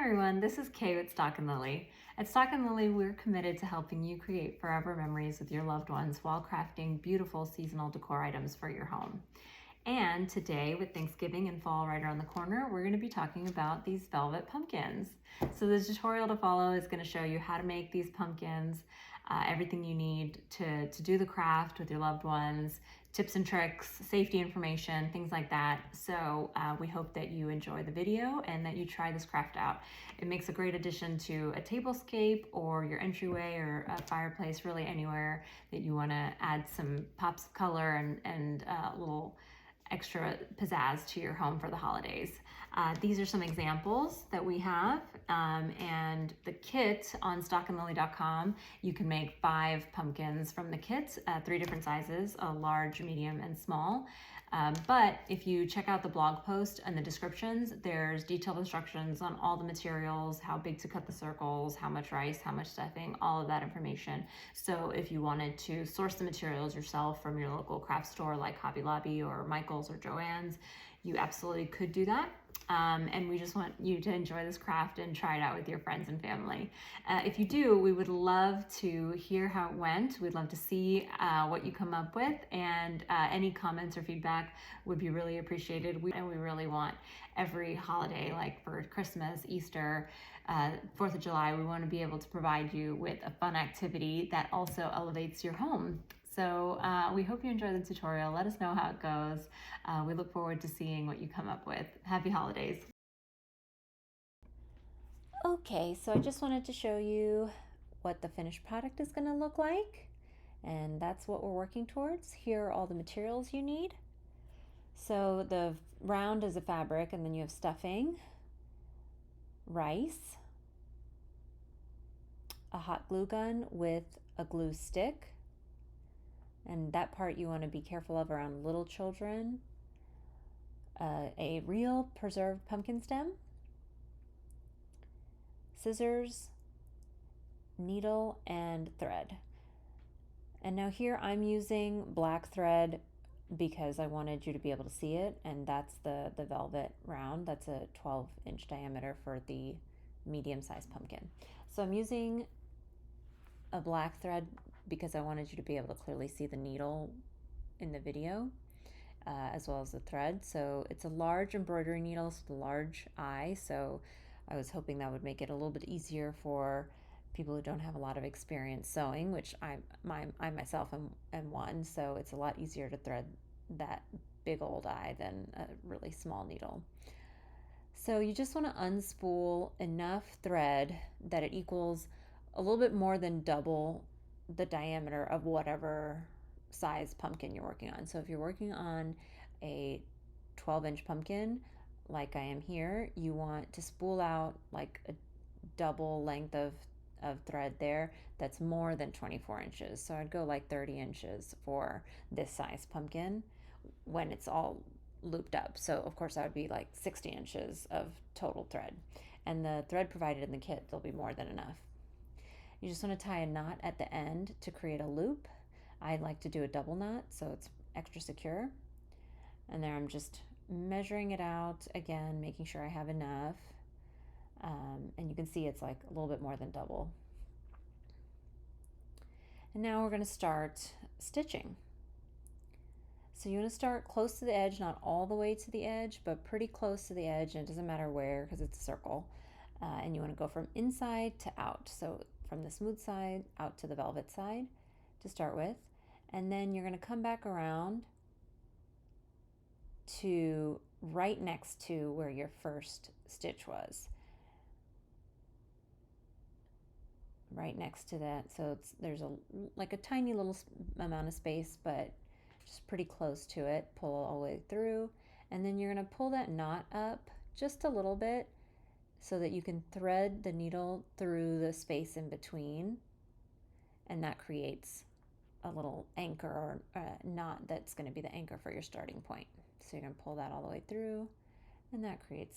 everyone, this is Kay with Stock&Lily. At Stock&Lily, we're committed to helping you create forever memories with your loved ones while crafting beautiful seasonal decor items for your home. And today, with Thanksgiving and fall right around the corner, we're going to be talking about these velvet pumpkins. So the tutorial to follow is going to show you how to make these pumpkins, everything you need to do the craft with your loved ones, tips and tricks, safety information, things like that. So we hope that you enjoy the video and that you try this craft out. It makes a great addition to a tablescape or your entryway or a fireplace, really anywhere that you want to add some pops of color and a little extra pizzazz to your home for the holidays. These are some examples that we have, and the kit on stockandlily.com, you can make 5 pumpkins from the kit, 3 different sizes, a large, medium, and small. But if you check out the blog post and the descriptions, there's detailed instructions on all the materials, how big to cut the circles, how much rice, how much stuffing, all of that information. So if you wanted to source the materials yourself from your local craft store like Hobby Lobby or Michael's or Joann's, you absolutely could do that. And we just want you to enjoy this craft and try it out with your friends and family. If you do, we would love to hear how it went. We'd love to see what you come up with, and any comments or feedback would be really appreciated. And we really want every holiday, like for Christmas, Easter, 4th of July, we want to be able to provide you with a fun activity that also elevates your home. So we hope you enjoy the tutorial. Let us know how it goes. We look forward to seeing what you come up with. Happy holidays. Okay, so I just wanted to show you what the finished product is going to look like. And that's what we're working towards. Here are all the materials you need. So the round is a fabric, and then you have stuffing, rice, a hot glue gun with a glue stick, and that part you want to be careful of around little children, a real preserved pumpkin stem, scissors, needle, and thread. And now here I'm using black thread because I wanted you to be able to see it, and that's the velvet round. That's a 12-inch diameter for the medium-sized pumpkin. So I'm using a black thread because I wanted you to be able to clearly see the needle in the video, as well as the thread. So it's a large embroidery needle, it's a large eye, so I was hoping that would make it a little bit easier for people who don't have a lot of experience sewing, which I myself am one, so it's a lot easier to thread that big old eye than a really small needle. So you just want to unspool enough thread that it equals a little bit more than double the diameter of whatever size pumpkin you're working on. So if you're working on a 12-inch pumpkin, like I am here, you want to spool out like a double length of thread there that's more than 24 inches. So I'd go like 30 inches for this size pumpkin when it's all looped up. So of course that would be like 60 inches of total thread. And the thread provided in the kit, there'll be more than enough. You just want to tie a knot at the end to create a loop. I like to do a double knot so it's extra secure. And there I'm just measuring it out again, making sure I have enough. And you can see it's like a little bit more than double. And now we're going to start stitching. So you want to start close to the edge, not all the way to the edge, but pretty close to the edge, and it doesn't matter where because it's a circle. And you want to go from inside to out. So from the smooth side out to the velvet side to start with. And then you're going to come back around to right next to where your first stitch was. Right next to that, so there's like a tiny little amount of space, but just pretty close to it. Pull all the way through, and then you're going to pull that knot up just a little bit so that you can thread the needle through the space in between, and that creates a little anchor or knot that's going to be the anchor for your starting point. So you're going to pull that all the way through, and that creates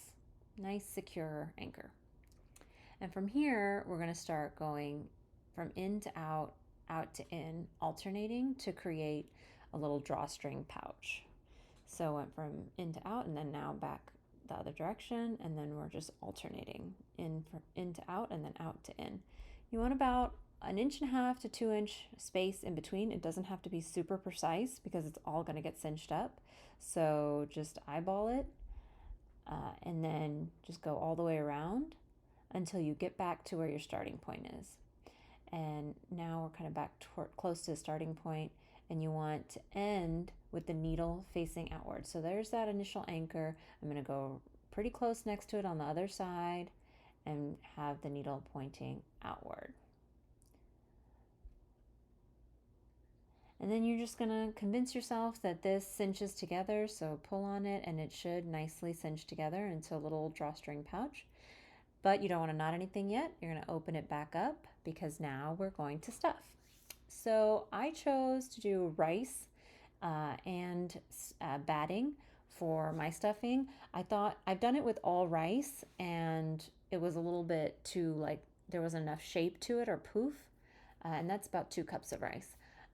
a nice secure anchor. And from here, we're going to start going from in to out, out to in, alternating to create a little drawstring pouch. So I went from in to out and then now back the other direction, and then we're just alternating in to out and then out to in. You want about 1.5 to 2 inch space in between. It doesn't have to be super precise because it's all going to get cinched up. So just eyeball it, and then just go all the way around until you get back to where your starting point is. And now we're kind of back close to the starting point, and you want to end with the needle facing outward. So there's that initial anchor. I'm going to go pretty close next to it on the other side and have the needle pointing outward. And then you're just going to convince yourself that this cinches together. So pull on it and it should nicely cinch together into a little drawstring pouch. But you don't want to knot anything yet. You're going to open it back up because now we're going to stuff. So I chose to do rice and batting for my stuffing. I thought I've done it with all rice and it was a little bit too, like, there wasn't enough shape to it or poof. And that's about 2 cups of rice.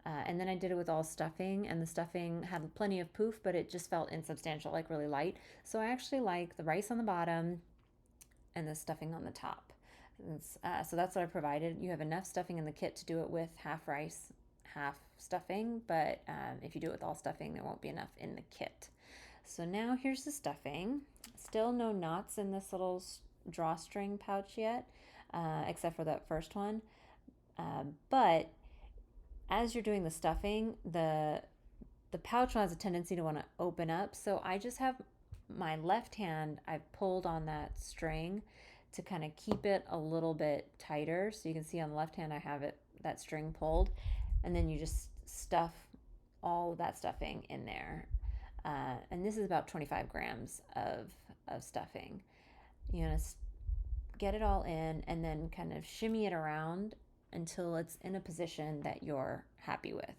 And then I did it with all stuffing, and the stuffing had plenty of poof, but it just felt insubstantial, like really light. So I actually like the rice on the bottom and the stuffing on the top. So that's what I provided. You have enough stuffing in the kit to do it with half rice, half stuffing, but if you do it with all stuffing, there won't be enough in the kit. So now here's the stuffing. Still no knots in this little drawstring pouch yet, except for that first one. But as you're doing the stuffing, the pouch has a tendency to want to open up. So I just have my left hand, I've pulled on that string to kind of keep it a little bit tighter. So you can see on the left hand I have that string pulled, and then you just stuff all of that stuffing in there. And this is about 25 grams of stuffing. You want to get it all in and then kind of shimmy it around until it's in a position that you're happy with.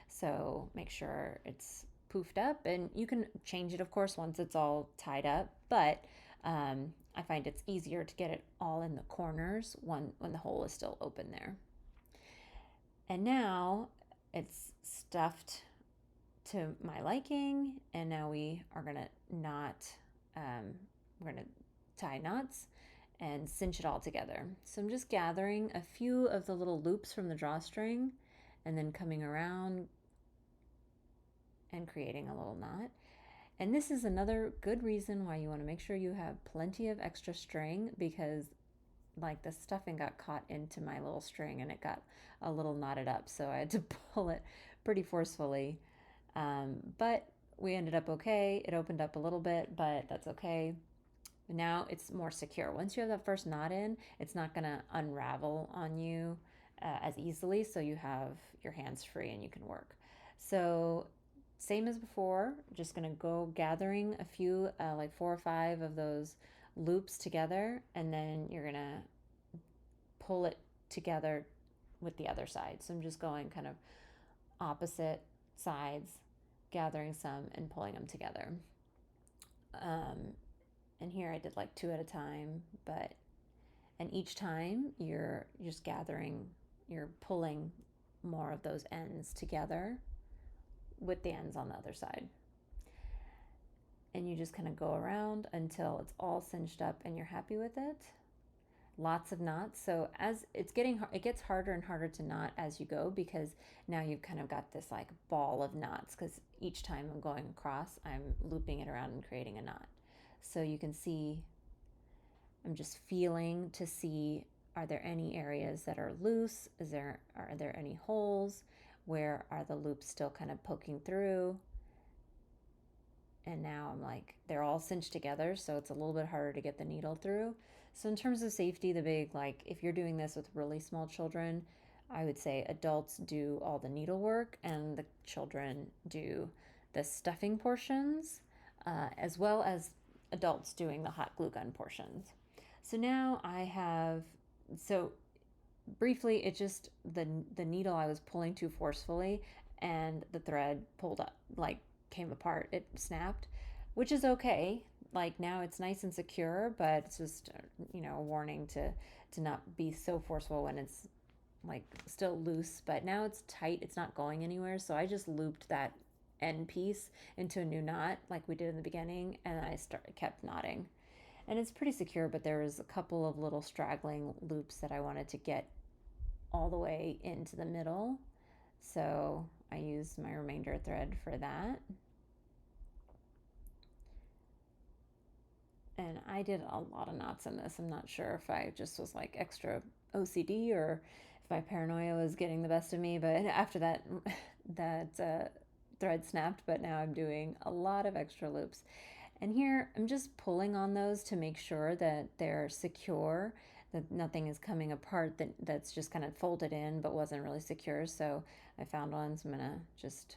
So make sure it's poofed up, and you can change it, of course, once it's all tied up, but I find it's easier to get it all in the corners when the hole is still open there. And now it's stuffed to my liking, and now we are going to we're going to tie knots and cinch it all together. So I'm just gathering a few of the little loops from the drawstring and then coming around and creating a little knot. And this is another good reason why you want to make sure you have plenty of extra string, because like the stuffing got caught into my little string and it got a little knotted up, so I had to pull it pretty forcefully. But we ended up okay. It opened up a little bit, but that's okay. Now it's more secure. Once you have that first knot in, it's not going to unravel on you as easily, so you have your hands free and you can work. So same as before, just going to go gathering a few, like 4 or 5 of those loops together, and then you're going to pull it together with the other side. So I'm just going kind of opposite sides, gathering some and pulling them together. And here I did like 2 at a time, and each time you're just gathering, you're pulling more of those ends together with the ends on the other side. And you just kind of go around until it's all cinched up and you're happy with it. Lots of knots. So as it gets harder and harder to knot as you go, because now you've kind of got this like ball of knots, because each time I'm going across, I'm looping it around and creating a knot. So you can see, I'm just feeling to see, are there any areas that are loose? Are there any holes? Where are the loops still kind of poking through? And now I'm like, they're all cinched together, so it's a little bit harder to get the needle through. So in terms of safety, the big, like, if you're doing this with really small children, I would say adults do all the needlework and the children do the stuffing portions, as well as adults doing the hot glue gun portions. So now briefly, it just, the needle I was pulling too forcefully, and the thread pulled up, like came apart. It snapped, which is okay. Like now it's nice and secure, but it's just, a warning to not be so forceful when it's like still loose. But now it's tight. It's not going anywhere. So I just looped that end piece into a new knot like we did in the beginning, and I kept knotting. And it's pretty secure, but there was a couple of little straggling loops that I wanted to get all the way into the middle. So I used my remainder thread for that. And I did a lot of knots in this. I'm not sure if I just was like extra OCD or if my paranoia was getting the best of me, but after that, thread snapped, but now I'm doing a lot of extra loops. And here I'm just pulling on those to make sure that they're secure, that nothing is coming apart that's just kind of folded in but wasn't really secure. So I found one, so I'm gonna just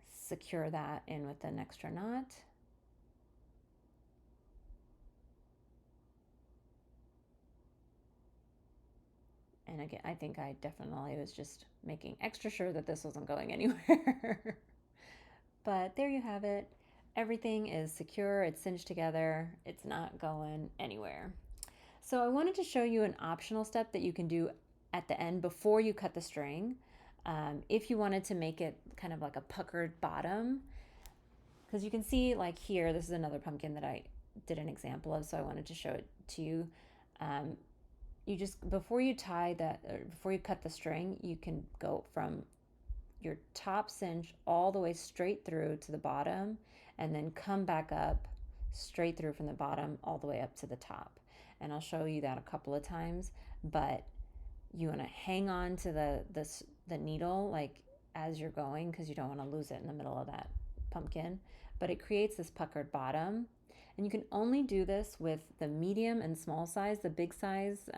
secure that in with an extra knot. And again, I think I definitely was just making extra sure that this wasn't going anywhere. But there you have it. Everything is secure, it's cinched together, it's not going anywhere. So I wanted to show you an optional step that you can do at the end before you cut the string. If you wanted to make it kind of like a puckered bottom, because you can see like here, this is another pumpkin that I did an example of, so I wanted to show it to you. You just, before you tie that, or before you cut the string, you can go from your top cinch all the way straight through to the bottom, and then come back up straight through from the bottom all the way up to the top. And I'll show you that a couple of times, but you want to hang on to the needle like as you're going, because you don't want to lose it in the middle of that pumpkin. But it creates this puckered bottom, and you can only do this with the medium and small size. The big size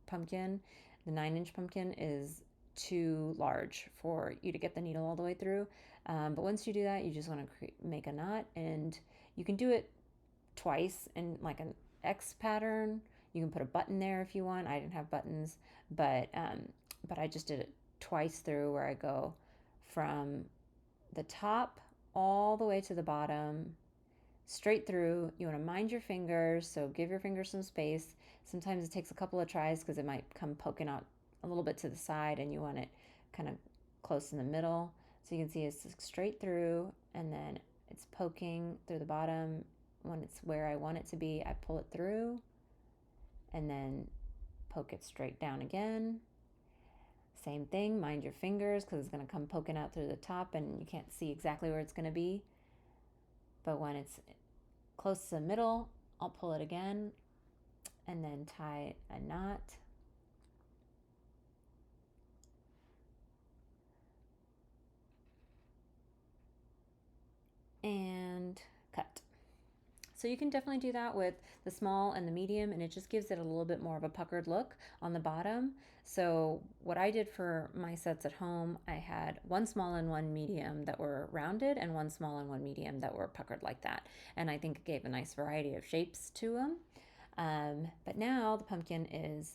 pumpkin, the 9-inch pumpkin, is too large for you to get the needle all the way through. But once you do that, you just want to make a knot, and you can do it twice in like an X pattern. You can put a button there if you want. I didn't have buttons, but I just did it twice through, where I go from the top all the way to the bottom, straight through. You want to mind your fingers, so give your fingers some space. Sometimes it takes a couple of tries because it might come poking out a little bit to the side, and you want it kind of close in the middle. So you can see it's straight through, and then it's poking through the bottom. When it's where I want it to be, I pull it through and then poke it straight down again. Same thing, mind your fingers, because it's going to come poking out through the top and you can't see exactly where it's going to be. But when it's close to the middle, I'll pull it again and then tie a knot. And cut. So you can definitely do that with the small and the medium, and it just gives it a little bit more of a puckered look on the bottom. So what I did for my sets at home, I had one small and one medium that were rounded, and one small and one medium that were puckered like that. And I think it gave a nice variety of shapes to them. But now the pumpkin is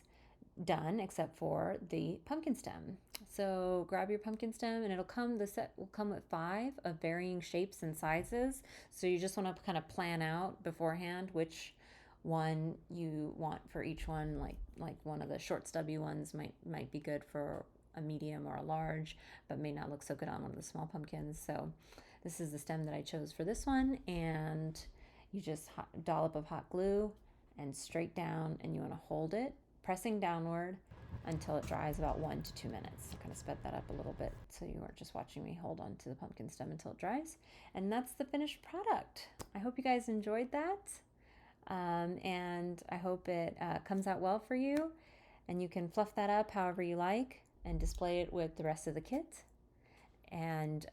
done except for the pumpkin stem. So grab your pumpkin stem, and the set will come with 5 of varying shapes and sizes. So you just want to kind of plan out beforehand which one you want for each one. Like one of the short stubby ones might be good for a medium or a large, but may not look so good on one of the small pumpkins. So this is the stem that I chose for this one, and you just dollop of hot glue and straight down, and you want to hold it pressing downward until it dries, about 1 to 2 minutes. I kind of sped that up a little bit so you weren't just watching me hold on to the pumpkin stem until it dries. And that's the finished product. I hope you guys enjoyed that, and I hope it comes out well for you, and you can fluff that up however you like and display it with the rest of the kit, and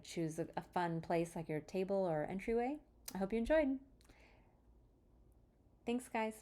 choose a fun place like your table or entryway. I hope you enjoyed. Thanks, guys.